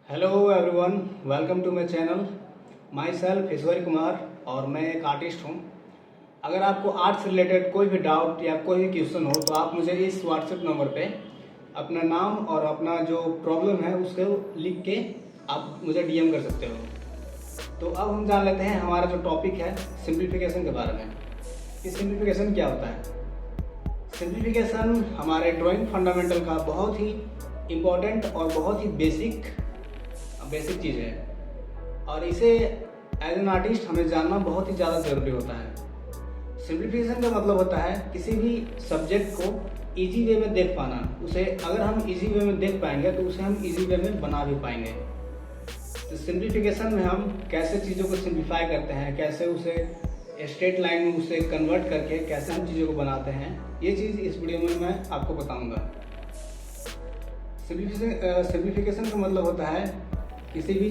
Hello everyone, welcome to my channel. Myself Ishwari Kumar और मैं एक आर्टिस्ट हूँ। अगर आपको आर्ट से रिलेटेड कोई भी डाउट या कोई भी क्वेश्चन हो तो आप मुझे इस व्हाट्सएप नंबर पे अपना नाम और अपना जो प्रॉब्लम है उसको लिख के आप मुझे डीएम कर सकते हो। तो अब हम जान लेते हैं हमारा जो टॉपिक है सिंप्लीफिकेशन के बारे में कि सिंप्लीफिकेशन क्या होता है। सिंप्लीफिकेशन हमारे ड्राइंग फंडामेंटल का बहुत ही इम्पोर्टेंट और बहुत ही बेसिक चीज़ है और इसे एज एन आर्टिस्ट हमें जानना बहुत ही ज़्यादा ज़रूरी होता है। सिंप्लीफिकेशन का मतलब होता है किसी भी सब्जेक्ट को इजी वे में देख पाना। उसे अगर हम इजी वे में देख पाएंगे तो उसे हम इजी वे में बना भी पाएंगे। तो सिंप्लीफिकेशन में हम कैसे चीज़ों को सिंप्लीफाई करते हैं, कैसे उसे स्ट्रेट लाइन में उसे कन्वर्ट करके कैसे हम चीज़ों को बनाते हैं, ये चीज़ इस वीडियो में मैं आपको बताऊँगा। सिंप्लीफिकेशन का मतलब होता है किसी भी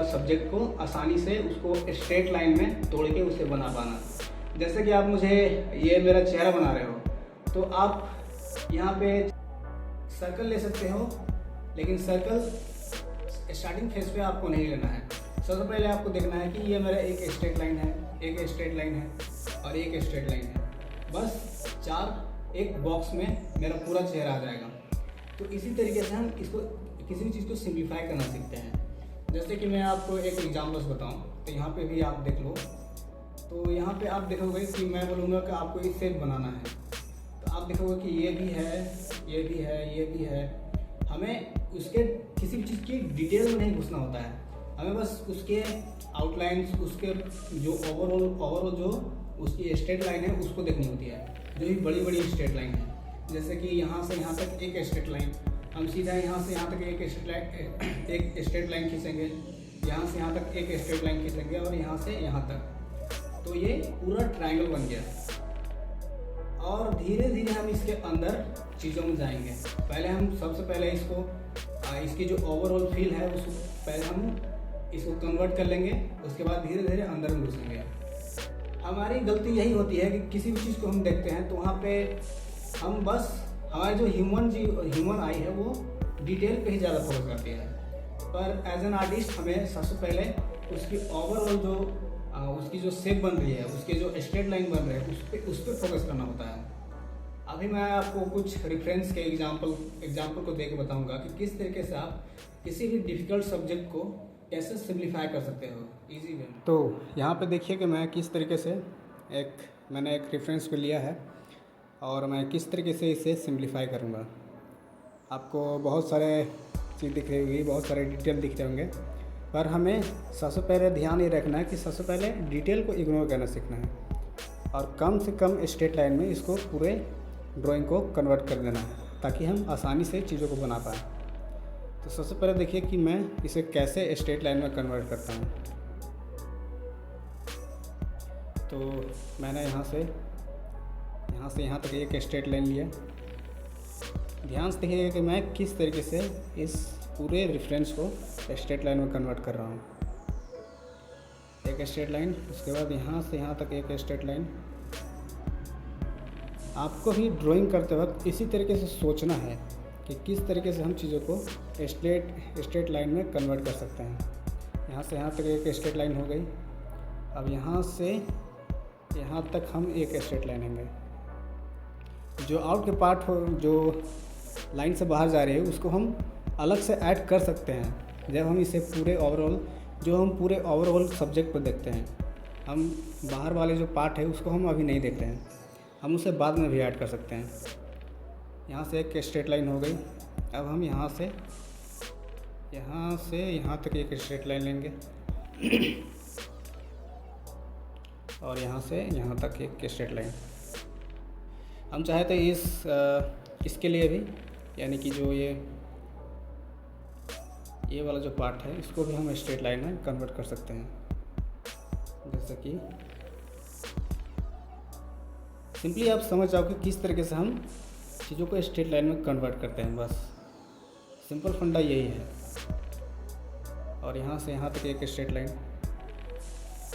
सब्जेक्ट को आसानी से उसको स्ट्रेट लाइन में तोड़ के उसे बना पाना। जैसे कि आप मुझे ये मेरा चेहरा बना रहे हो तो आप यहाँ पे सर्कल ले सकते हो, लेकिन सर्कल स्टार्टिंग फेज पे आपको नहीं लेना है। सबसे पहले आपको देखना है कि ये मेरा एक स्ट्रेट लाइन है, एक स्ट्रेट लाइन है और एक स्ट्रेट लाइन है। बस चार एक बॉक्स में मेरा पूरा चेहरा आ जाएगा। तो इसी तरीके से हम इसको किसी भी चीज़ को सिंप्लीफाई करना सीखते हैं। जैसे कि मैं आपको एक एग्जाम्पल्स बताऊं तो यहाँ पे भी आप देख लो। तो यहाँ पे आप देखोगे कि मैं बोलूँगा कि आपको एक शेप बनाना है तो आप देखोगे कि ये भी है, ये भी है, ये भी है। हमें उसके किसी भी चीज़ की डिटेल में नहीं घुसना होता है, हमें बस उसके आउटलाइंस, उसके जो ओवरऑल जो उसकी स्ट्रेट लाइन है उसको देखनी होती है, जो भी बड़ी बड़ी स्ट्रेट लाइन है। जैसे कि यहाँ से यहाँ तक एक स्ट्रेट लाइन, हम सीधा यहाँ से यहाँ तक एक स्ट्रेट लाइन खींचेंगे, यहाँ से यहाँ तक एक स्ट्रेट लाइन खींचेंगे और यहाँ से यहाँ तक। तो ये पूरा ट्रायंगल बन गया। और धीरे धीरे हम इसके अंदर चीज़ों में जाएंगे। पहले हम सबसे पहले इसकी जो ओवरऑल फील है उसको पहले हम इसको कन्वर्ट कर लेंगे, उसके बाद धीरे धीरे अंदर में घुसेंगे। हमारी गलती यही होती है कि किसी भी चीज़ को हम देखते हैं तो वहाँ पे हम बस हमारे जो ह्यूमन आई है वो डिटेल पे ही ज़्यादा फोकस करती है। पर एज एन आर्टिस्ट हमें सबसे पहले उसकी ओवरऑल जो उसकी जो शेप बन रही है, उसके जो स्ट्रेट लाइन बन रहे हैं उस पर फोकस करना होता है। अभी मैं आपको कुछ रेफरेंस के एग्जाम्पल को देकर बताऊंगा कि किस तरीके से आप किसी भी डिफ़िकल्ट सब्जेक्ट को कैसे सिंप्लीफाई कर सकते हो ईजी वे। तो यहाँ पे देखिए कि मैं किस तरीके से मैंने एक रेफरेंस पे लिया है और मैं किस तरीके से इसे सिंप्लीफाई करूँगा। आपको बहुत सारे चीज़ दिख रही होगी, बहुत सारे डिटेल दिख रहे होंगे, पर हमें सबसे पहले ध्यान ये रखना है कि सबसे पहले डिटेल को इग्नोर करना सीखना है और कम से कम स्ट्रेट लाइन में इसको पूरे ड्राइंग को कन्वर्ट कर देना है ताकि हम आसानी से चीज़ों को बना पाएँ। तो सबसे पहले देखिए कि मैं इसे कैसे स्ट्रेट लाइन में कन्वर्ट करता हूँ। तो मैंने यहाँ से यहाँ तक एक स्ट्रेट लाइन लिया। ध्यान से देखिएगा कि मैं किस तरीके से इस पूरे रेफरेंस को स्ट्रेट लाइन में कन्वर्ट कर रहा हूँ। एक स्ट्रेट लाइन, उसके बाद यहाँ से यहाँ तक एक स्ट्रेट लाइन। आपको भी ड्राइंग करते वक्त इसी तरीके से सोचना है कि किस तरीके से हम चीज़ों को स्ट्रेट लाइन में कन्वर्ट कर सकते हैं। यहाँ से यहाँ तक एक स्ट्रेट लाइन हो गई। अब यहाँ से यहाँ तक हम एक स्ट्रेट लाइन लेंगे। जो आउट के पार्ट हो, जो लाइन से बाहर जा रही है, उसको हम अलग से ऐड कर सकते हैं जब हम इसे पूरे ओवरऑल सब्जेक्ट पर देखते हैं। हम बाहर वाले जो पार्ट है उसको हम अभी नहीं देख रहे हैं, हम उसे बाद में भी ऐड कर सकते हैं। यहाँ से एक स्ट्रेट लाइन हो गई। अब हम यहाँ से यहाँ तक एक स्ट्रेट लाइन लेंगे और यहाँ से यहाँ तक एक स्ट्रेट लाइन। हम चाहे तो इसके लिए भी, यानी कि जो ये वाला जो पार्ट है इसको भी हम स्ट्रेट लाइन में कन्वर्ट कर सकते हैं। जैसे कि सिंपली आप समझ जाओ कि किस तरीके से हम चीज़ों को स्ट्रेट लाइन में कन्वर्ट करते हैं। बस सिंपल फंडा यही है। और यहाँ से यहाँ तक एक स्ट्रेट लाइन,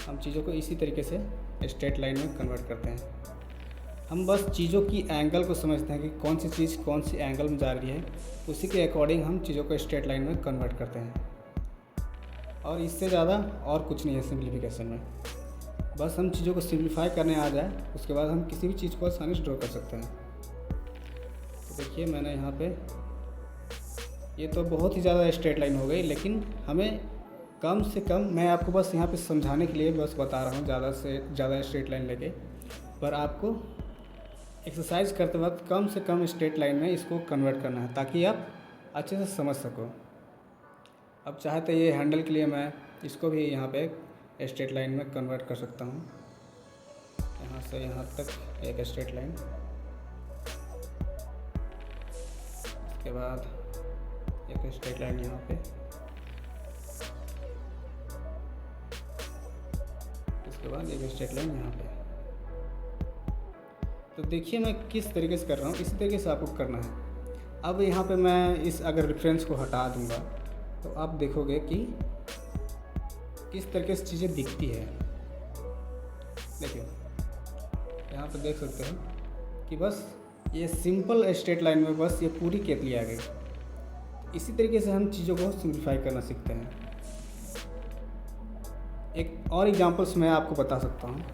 हम चीज़ों को इसी तरीके से स्ट्रेट लाइन में कन्वर्ट करते हैं। हम बस चीज़ों की एंगल को समझते हैं कि कौन सी चीज़ कौन सी एंगल में जा रही है, उसी के अकॉर्डिंग हम चीज़ों को स्ट्रेट लाइन में कन्वर्ट करते हैं। और इससे ज़्यादा और कुछ नहीं है सिंप्लीफिकेशन में। बस हम चीज़ों को सिंप्लीफाई करने आ जाए, उसके बाद हम किसी भी चीज़ को आसानी से ड्रॉ कर सकते हैं। तो देखिए मैंने यहाँ पे, ये तो बहुत ही ज़्यादा स्ट्रेट लाइन हो गई, लेकिन हमें कम से कम, मैं आपको बस यहाँ पे समझाने के लिए बस बता रहा हूँ, ज़्यादा से ज़्यादा स्ट्रेट लाइन लेके, पर आपको एक्सरसाइज करते वक्त कम से कम स्ट्रेट लाइन में इसको कन्वर्ट करना है ताकि आप अच्छे से समझ सको। अब चाहे तो ये हैंडल के लिए मैं इसको भी यहाँ पे स्ट्रेट लाइन में कन्वर्ट कर सकता हूँ। यहाँ से यहाँ तक एक स्ट्रेट लाइन, इसके बाद एक स्ट्रेट लाइन यहाँ पे, इसके बाद एक स्ट्रेट लाइन यहाँ पे। तो देखिए मैं किस तरीके से कर रहा हूँ, इसी तरीके से आपको करना है। अब यहाँ पे मैं इस अगर रेफरेंस को हटा दूँगा तो आप देखोगे कि किस तरीके से चीज़ें दिखती है। देखिए यहाँ पे देख सकते हो कि बस ये सिंपल स्ट्रेट लाइन में बस ये पूरी केतली आ गई। इसी तरीके से हम चीज़ों को सिंप्लीफाई करना सीखते हैं। एक और एग्जांपल्स मैं आपको बता सकता हूँ।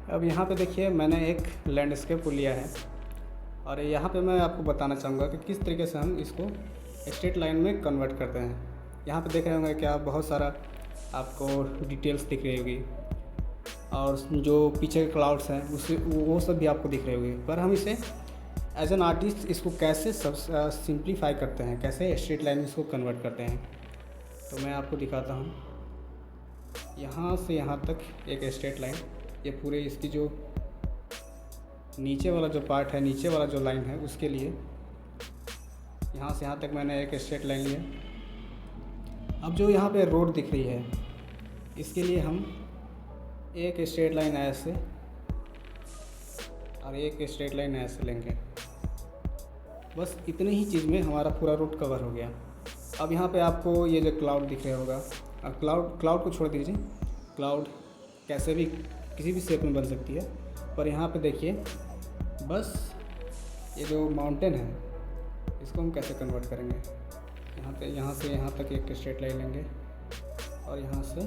अब यहाँ पे देखिए मैंने एक लैंडस्केप को लिया है और यहाँ पे मैं आपको बताना चाहूँगा कि किस तरीके से हम इसको स्ट्रेट लाइन में कन्वर्ट करते हैं। यहाँ पे देख रहे होंगे क्या बहुत सारा आपको डिटेल्स दिख रही होगी और जो पीछे के क्लाउड्स हैं उसे वो सब भी आपको दिख रहे होंगे। पर हम इसे एज एन आर्टिस्ट इसको कैसे सब सिंप्लीफाई करते हैं, कैसे स्ट्रेट लाइन में इसको कन्वर्ट करते हैं, तो मैं आपको दिखाता हूँ। यहाँ से यहाँ तक एक स्ट्रेट लाइन, ये पूरे इसकी जो नीचे वाला जो पार्ट है, नीचे वाला जो लाइन है उसके लिए यहाँ से यहाँ तक मैंने एक स्ट्रेट लाइन लिया। अब जो यहाँ पे रोड दिख रही है इसके लिए हम एक स्ट्रेट लाइन ऐसे और एक स्ट्रेट लाइन ऐसे लेंगे। बस इतनी ही चीज़ में हमारा पूरा रोड कवर हो गया। अब यहाँ पे आपको ये जो क्लाउड दिख रहा होगा, अब क्लाउड को छोड़ दीजिए, क्लाउड कैसे भी किसी भी शेप में बन सकती है, पर यहाँ पे देखिए बस ये जो माउंटेन है इसको हम कैसे कन्वर्ट करेंगे। यहाँ से यहाँ तक एक स्ट्रेट लाइन लेंगे और यहाँ से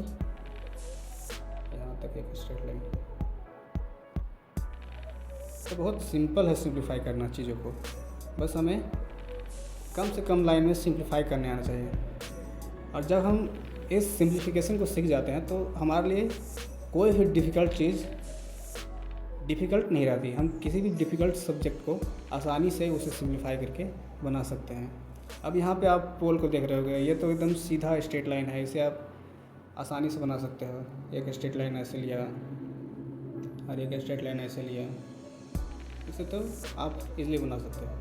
यहाँ तक एक स्ट्रेट लाइन। तो बहुत सिंपल है सिंप्लीफाई करना चीज़ों को, बस हमें कम से कम लाइन में सिंप्लीफाई करने आना चाहिए। और जब हम इस सिंप्लीफिकेशन को सीख जाते हैं तो हमारे लिए कोई भी डिफ़िकल्ट चीज़ डिफ़िकल्ट नहीं रहती। हम किसी भी डिफ़िकल्ट सब्जेक्ट को आसानी से उसे सिंप्लीफाई करके बना सकते हैं। अब यहाँ पे आप पोल को देख रहे होंगे, ये तो एकदम सीधा स्ट्रेट लाइन है, इसे आप आसानी से बना सकते हो। एक स्ट्रेट लाइन ऐसे लिया और एक स्ट्रेट लाइन ऐसे लिया, इसे तो आप इजीली बना सकते हो।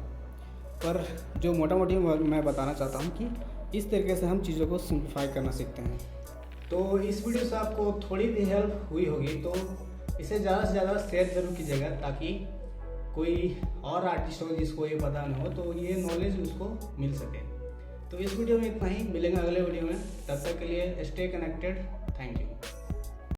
पर जो मोटा मोटी मैं बताना चाहता हूँ कि इस तरीके से हम चीज़ों को सिंप्लीफाई करना सीखते हैं। तो इस वीडियो से आपको थोड़ी भी हेल्प हुई होगी तो इसे ज़्यादा से ज़्यादा शेयर जरूर कीजिएगा, ताकि कोई और आर्टिस्ट हो जिसको ये पता न हो तो ये नॉलेज उसको मिल सके। तो इस वीडियो में इतना ही, मिलेंगे अगले वीडियो में। तब तक के लिए स्टे कनेक्टेड। Thank you.